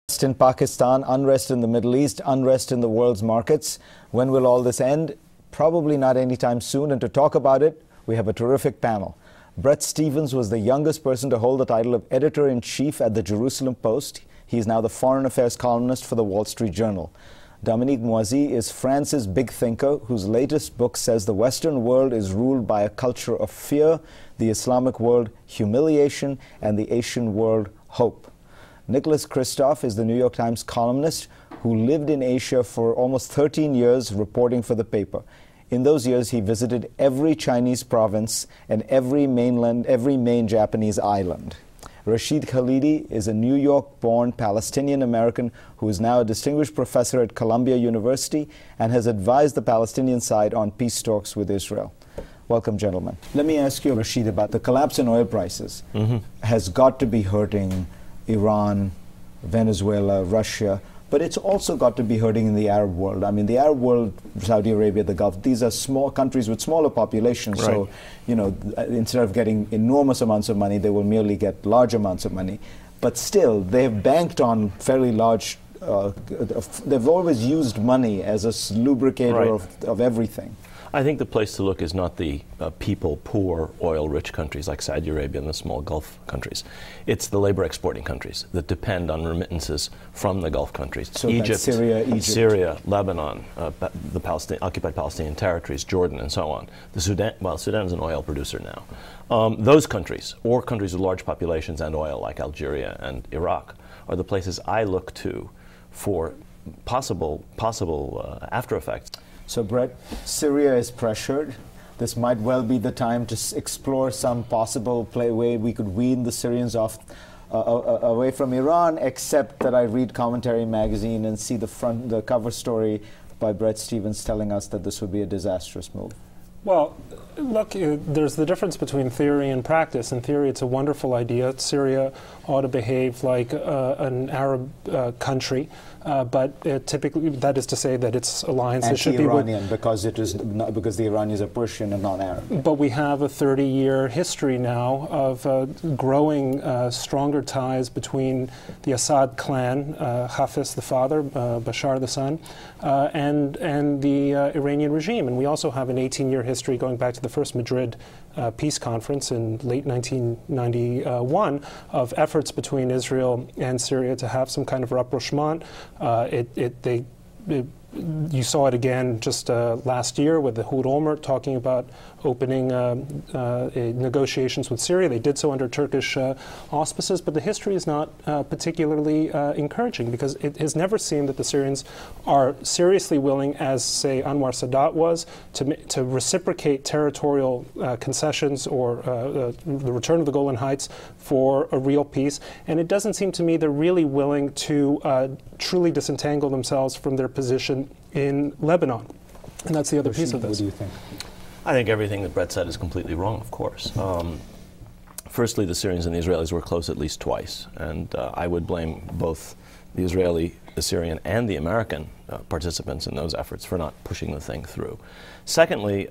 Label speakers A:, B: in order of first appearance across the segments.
A: Unrest in Pakistan, unrest in the Middle East, unrest in the world's markets. When will all this end? Probably not anytime soon. And to talk about it, we have a terrific panel. Bret Stephens was the youngest person to hold the title of editor-in-chief at the Jerusalem Post. He is now the foreign affairs columnist for the Wall Street Journal. Dominique Moisy is France's big thinker, whose latest book says the Western world is ruled by a culture of fear, the Islamic world humiliation, and the Asian world hope. Nicholas Kristof is the New York Times columnist who lived in Asia for almost 13 years reporting for the paper. In those years, he visited every Chinese province and every main Japanese island. Rashid Khalidi is a New York-born Palestinian-American who is now a distinguished professor at Columbia University and has advised the Palestinian side on peace talks with Israel. Welcome, gentlemen. Let me ask you, Rashid, about the collapse in oil prices. Has got to be hurting Iran, Venezuela, Russia, but it's also got to be hurting in the Arab world. I mean, the Arab world, Saudi Arabia, the Gulf, these are small countries with smaller populations. Right. So, you know, instead of getting enormous amounts of money, they will merely get large amounts of money. But still, they've banked on fairly large, they've always used money as a lubricator of everything.
B: I think the place to look is not the people-poor, oil-rich countries like Saudi Arabia and the small Gulf countries. It's the labor-exporting countries that depend on remittances from the Gulf countries.
A: So Egypt,
B: Syria, Lebanon, the occupied Palestinian territories, Jordan, and so on. The Sudan, well, Sudan is an oil producer now. Those countries, or countries with large populations and oil like Algeria and Iraq, are the places I look to for possible after effects.
A: So, Bret, Syria is pressured. This might well be the time to explore some possible way we could wean the Syrians off away from Iran, except that I read Commentary magazine and see the cover story by Bret Stephens telling us that this would be a disastrous move.
C: Well, look, there's the difference between theory and practice. In theory, it's a wonderful idea. Syria ought to behave like an Arab country, but typically, that is to say that its alliances should be
A: Iranian because it is not, because the Iranians are Persian and not Arab.
C: But we have a 30-year history now of growing stronger ties between the Assad clan, Hafez the father, Bashar the son, and the Iranian regime. And we also have an 18-year history going back to the first Madrid peace conference in late 1991 of efforts between Israel and Syria to have some kind of rapprochement. You saw it again just last year with the Ehud Olmert talking about opening negotiations with Syria. They did so under Turkish auspices, but the history is not particularly encouraging because it has never seemed that the Syrians are seriously willing, as, say, Anwar Sadat was, to reciprocate territorial concessions or the return of the Golan Heights for a real peace. And it doesn't seem to me they're really willing to truly disentangle themselves from their position in Lebanon. And that's the other piece of this.
A: What do you think?
B: I think everything that Bret said is completely wrong, of course. Firstly, the Syrians and the Israelis were close at least twice, and I would blame both the Israeli, the Syrian, and the American participants in those efforts for not pushing the thing through. Secondly,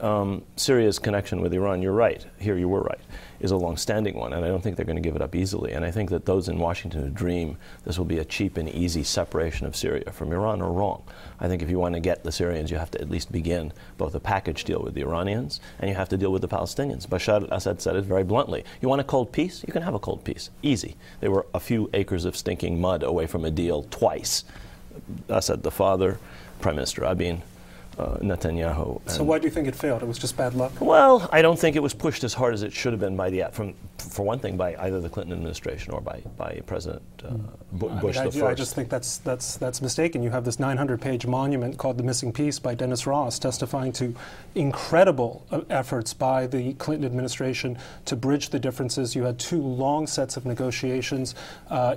B: Syria's connection with Iran, you're right, here you were right, is a long-standing one, and I don't think they're going to give it up easily. And I think that those in Washington who dream this will be a cheap and easy separation of Syria from Iran are wrong. I think if you want to get the Syrians, you have to at least begin both a package deal with the Iranians and you have to deal with the Palestinians. Bashar al-Assad said it very bluntly. You want a cold peace? You can have a cold peace. Easy. They were a few acres of stinking mud away from a deal twice. Assad the father, Prime Minister Rabin, Netanyahu.
C: So why do you think it failed? It was just bad luck?
B: Well, I don't think it was pushed as hard as it should have been by for one thing, by either the Clinton administration or by President Bush the first.
C: I just think that's mistaken. You have this 900-page monument called The Missing Piece by Dennis Ross testifying to incredible efforts by the Clinton administration to bridge the differences. You had two long sets of negotiations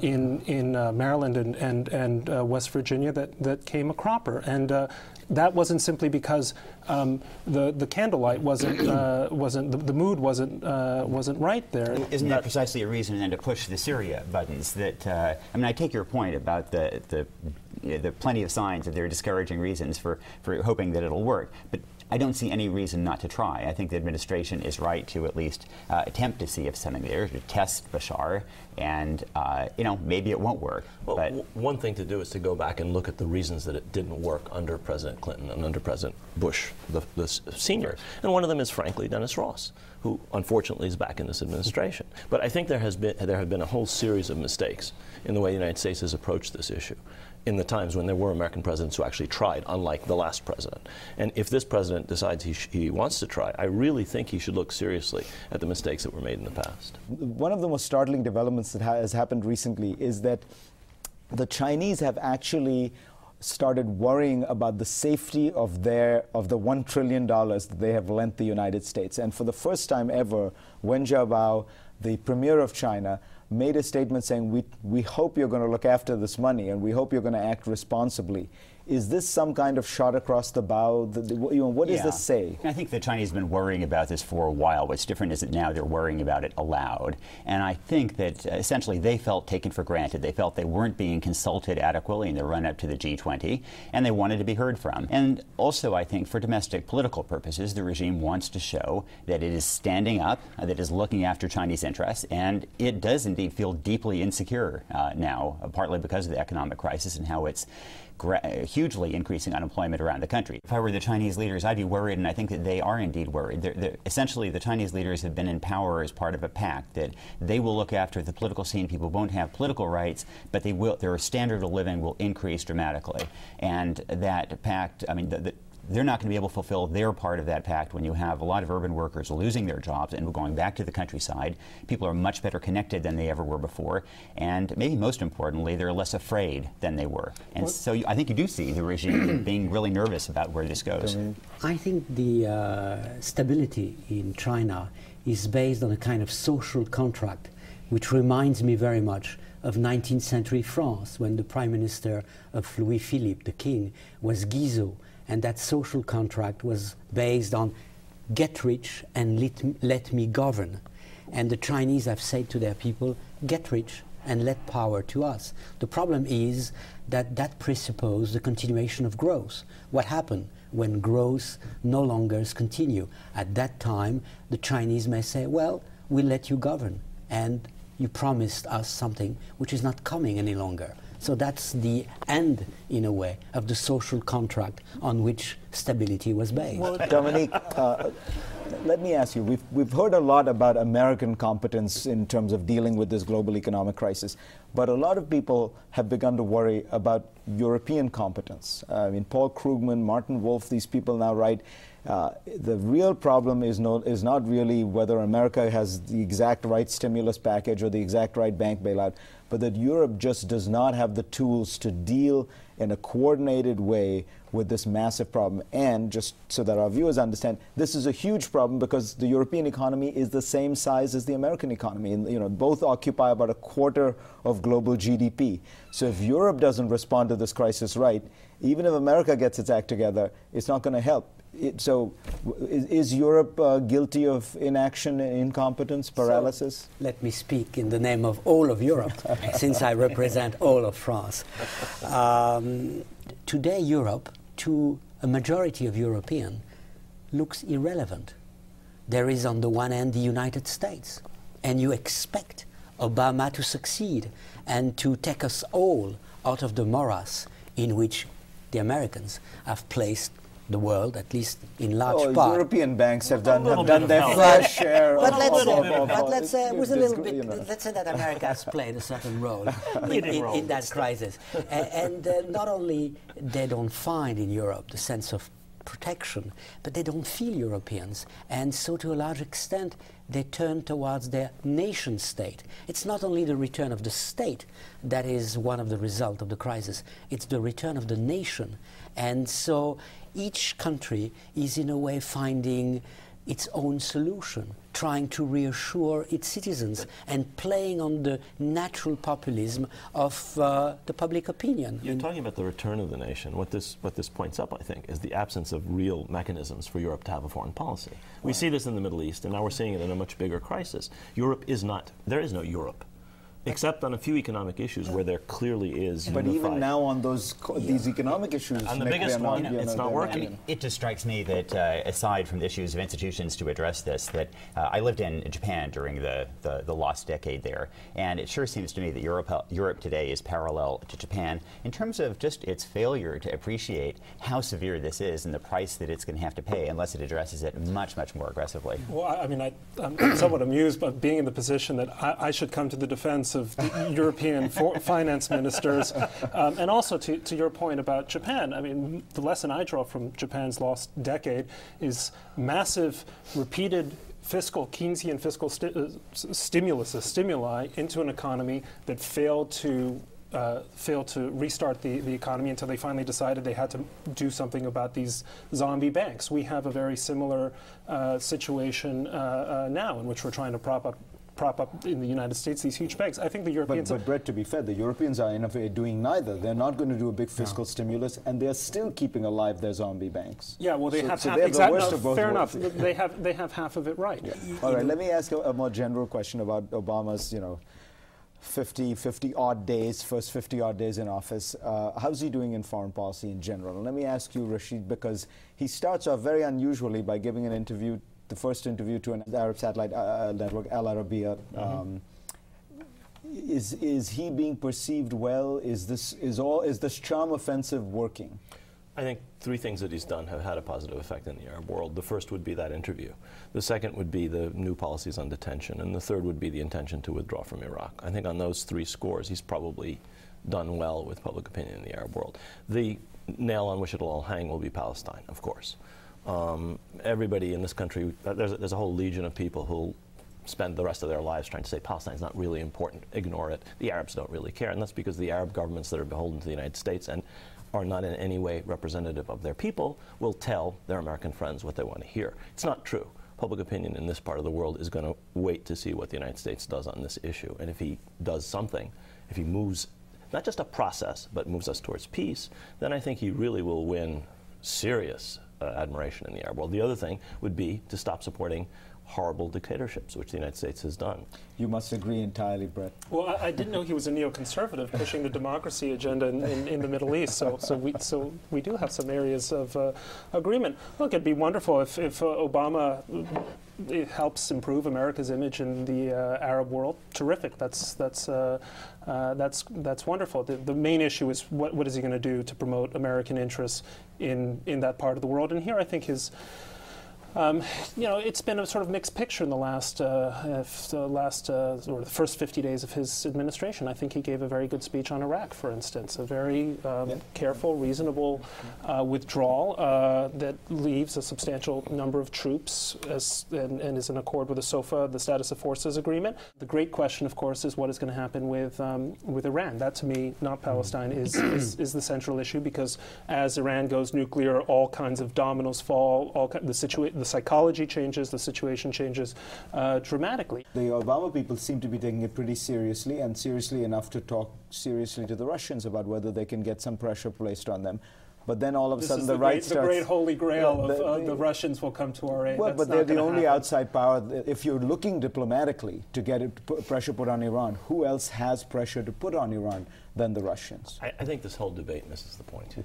C: in Maryland and West Virginia that came a cropper. And that wasn't simply because the candlelight wasn't the mood wasn't right there.
D: Isn't that precisely a reason then to push the Syria buttons? That I mean, I take your point about the plenty of signs that there are discouraging reasons for hoping that it'll work, but I don't see any reason not to try. I think the administration is right to at least attempt to see if something there, to test Bashar And maybe it won't work.
B: Well,
D: but
B: one thing to do is to go back and look at the reasons that it didn't work under President Clinton and under President Bush, the senior. And one of them is, frankly, Dennis Ross, who unfortunately is back in this administration. But I think there have been a whole series of mistakes in the way the United States has approached this issue in the times when there were American presidents who actually tried, unlike the last president. And if this president decides he wants to try, I really think he should look seriously at the mistakes that were made in the past.
A: One of the most startling developments that has happened recently is that the Chinese have actually started worrying about the safety of the $1 trillion that they have lent the United States. And for the first time ever, Wen Jiabao, the premier of China, made a statement saying, we hope you're going to look after this money and we hope you're going to act responsibly. Is this some kind of shot across the bow? What does this say?
D: I think the Chinese have been worrying about this for a while. What's different is that now they're worrying about it aloud. And I think that essentially they felt taken for granted. They felt they weren't being consulted adequately in the run-up to the G20, and they wanted to be heard from. And also, I think, for domestic political purposes, the regime wants to show that it is standing up, that it is looking after Chinese interests, and it does indeed feel deeply insecure now, partly because of the economic crisis and how it's hugely increasing unemployment around the country. If I were the Chinese leaders, I'd be worried, and I think that they are indeed worried. Essentially, the Chinese leaders have been in power as part of a pact that they will look after the political scene. People won't have political rights, but their standard of living will increase dramatically. And that pact, I mean, they're not going to be able to fulfill their part of that pact when you have a lot of urban workers losing their jobs and going back to the countryside. People are much better connected than they ever were before, and maybe most importantly, they're less afraid than they were. And so I think you do see the regime being really nervous about where this goes.
E: I think the stability in China is based on a kind of social contract, which reminds me very much of 19th century France, when the prime minister of Louis Philippe, the king, was Guizot. And that social contract was based on get rich and let me govern. And the Chinese have said to their people, get rich and let power to us. The problem is that that presupposes the continuation of growth. What happened when growth no longer continue? At that time, the Chinese may say, well, we'll let you govern, and you promised us something which is not coming any longer. So that's the end, in a way, of the social contract on which stability was based.
A: Well, Dominique, let me ask you, we've heard a lot about American competence in terms of dealing with this global economic crisis, but a lot of people have begun to worry about European competence. I mean, Paul Krugman, Martin Wolf, these people now write, the real problem is not really whether America has the exact right stimulus package or the exact right bank bailout, but that Europe just does not have the tools to deal in a coordinated way with this massive problem. And just so that our viewers understand, this is a huge problem because the European economy is the same size as the American economy. And, both occupy about a quarter of global GDP. So if Europe doesn't respond to this crisis right, even if America gets its act together, it's not going to help. So is Europe guilty of inaction, incompetence, paralysis?
E: So, let me speak in the name of all of Europe, since I represent all of France. Today, Europe, to a majority of Europeans, looks irrelevant. There is, on the one hand, the United States, and you expect Obama to succeed and to take us all out of the morass in which the Americans have placed the world, at least in large part.
A: European banks have done their fair share.
E: But let's say with a little bit. Let's say that America has played a certain role in that crisis, and not only they don't find in Europe the sense of protection, but they don't feel Europeans, and so to a large extent they turn towards their nation state. It's not only the return of the state that is one of the results of the crisis, it's the return of the nation. And so each country is in a way finding its own solution, trying to reassure its citizens and playing on the natural populism of the public opinion.
B: You're talking about the return of the nation. What this points up, I think, is the absence of real mechanisms for Europe to have a foreign policy. We see this in the Middle East, and now we're seeing it in a much bigger crisis. Europe is not, there is no Europe. Except on a few economic issues where there clearly is
A: But
B: unified.
A: even now on these economic issues,
B: On the
A: Nick,
B: biggest
A: they're not,
B: one,
A: you
B: it's
A: know,
B: not
A: they're
B: working.
D: I mean, it just strikes me that aside from the issues of institutions to address this, that I lived in Japan during the lost decade there, and it sure seems to me that Europe today is parallel to Japan in terms of just its failure to appreciate how severe this is and the price that it's going to have to pay unless it addresses it much, much more aggressively.
C: Well, I mean, I'm somewhat amused by being in the position that I should come to the defense of the European finance ministers. And also to your point about Japan, I mean, the lesson I draw from Japan's lost decade is massive, repeated Keynesian fiscal stimuli into an economy that failed to restart the economy until they finally decided they had to do something about these zombie banks. We have a very similar situation now in which we're trying to prop up in the United States these huge banks. I think the Europeans...
A: But Bret, to be fair, the Europeans are in a way doing neither. They're not going to do a big fiscal stimulus, and they're still keeping alive their zombie banks.
C: Yeah, well, they have half...
A: the worst of both
C: fair
A: worlds.
C: enough. They have half of it right.
A: Yeah. All right, let me ask a more general question about Obama's, 50-odd days, first 50-odd days in office. How's he doing in foreign policy in general? And let me ask you, Rashid, because he starts off very unusually by giving an interview, the first interview to an Arab satellite network, Al Arabiya. Is he being perceived well? Is this charm offensive working?
B: I think three things that he's done have had a positive effect in the Arab world. The first would be that interview. The second would be the new policies on detention. And the third would be the intention to withdraw from Iraq. I think on those three scores, he's probably done well with public opinion in the Arab world. The nail on which it'll all hang will be Palestine, of course. Everybody in this country, there's a whole legion of people who'll spend the rest of their lives trying to say Palestine's not really important, ignore it. The Arabs don't really care, and that's because the Arab governments that are beholden to the United States and are not in any way representative of their people will tell their American friends what they want to hear. It's not true. Public opinion in this part of the world is going to wait to see what the United States does on this issue, and if he does something, if he moves not just a process, but moves us towards peace, then I think he really will win serious admiration in the Arab world. The other thing would be to stop supporting horrible dictatorships, which the United States has done.
A: You must agree entirely, Bret.
C: Well, I didn't know he was a neoconservative pushing the democracy agenda in the Middle East. So we do have some areas of agreement. Look, it'd be wonderful if Obama helps improve America's image in the Arab world. Terrific. That's wonderful. The main issue is what is he going to do to promote American interests in that part of the world? And here I think his it's been a sort of mixed picture in the the first 50 days of his administration. I think he gave a very good speech on Iraq, for instance, a very careful, reasonable withdrawal that leaves a substantial number of troops and is in accord with the SOFA, the Status of Forces Agreement. The great question, of course, is what is going to happen with Iran. That, to me, not Palestine, is the central issue, because as Iran goes nuclear, all kinds of dominoes fall, the psychology changes, the situation changes dramatically.
A: The Obama people seem to be taking it pretty seriously, and seriously enough to talk seriously to the Russians about whether they can get some pressure placed on them. But then all of a sudden the right starts...
C: The great holy grail of the Russians will come to our aid.
A: Well, but they're the only outside power. If you're looking diplomatically to get pressure put on Iran, who else has pressure to put on Iran than the Russians?
B: I think this whole debate misses the point.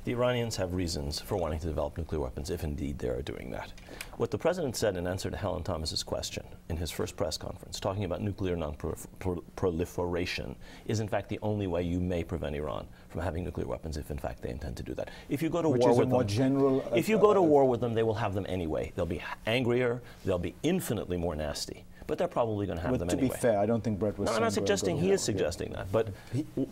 B: The Iranians have reasons for wanting to develop nuclear weapons, if indeed they are doing that. What the president said in answer to Helen Thomas's question in his first press conference, talking about nuclear non-proliferation, is in fact the only way you may prevent Iran from having nuclear weapons, if in fact they intend to do that. If you go to war with them, if you go to war with them, they will have them anyway. They'll be angrier. They'll be infinitely more nasty. But they're probably going to have them anyway.
A: To be fair, I don't think Bret was.
B: No, I'm not suggesting he is suggesting that, but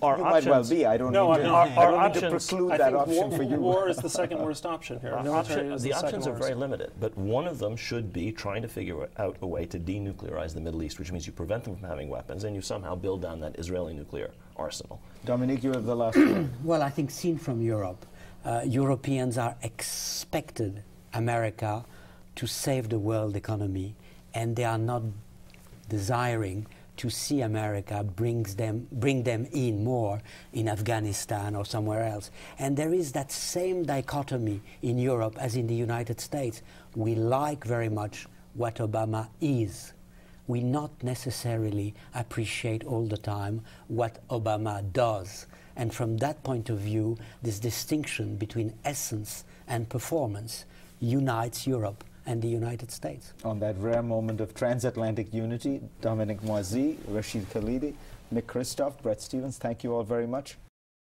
A: our options might well be. I don't
C: no,
A: need
C: our
A: options, to preclude that option for you.
C: War is the second worst option here.
B: The options are very limited, but one of them should be trying to figure out a way to denuclearize the Middle East, which means you prevent them from having weapons and you somehow build down that Israeli nuclear arsenal.
A: Dominique, you have the last word.
E: Well, I think seen from Europe, Europeans are expected America to save the world economy, and they are not desiring to see America bring them in more in Afghanistan or somewhere else. And there is that same dichotomy in Europe as in the United States. We like very much what Obama is. we not necessarily appreciate all the time what Obama does. And from that point of view, this distinction between essence and performance unites Europe and the United States.
A: On that rare moment of transatlantic unity, Dominic Moisy, Rashid Khalidi, Mick Christoph, Bret Stephens, thank you all very much.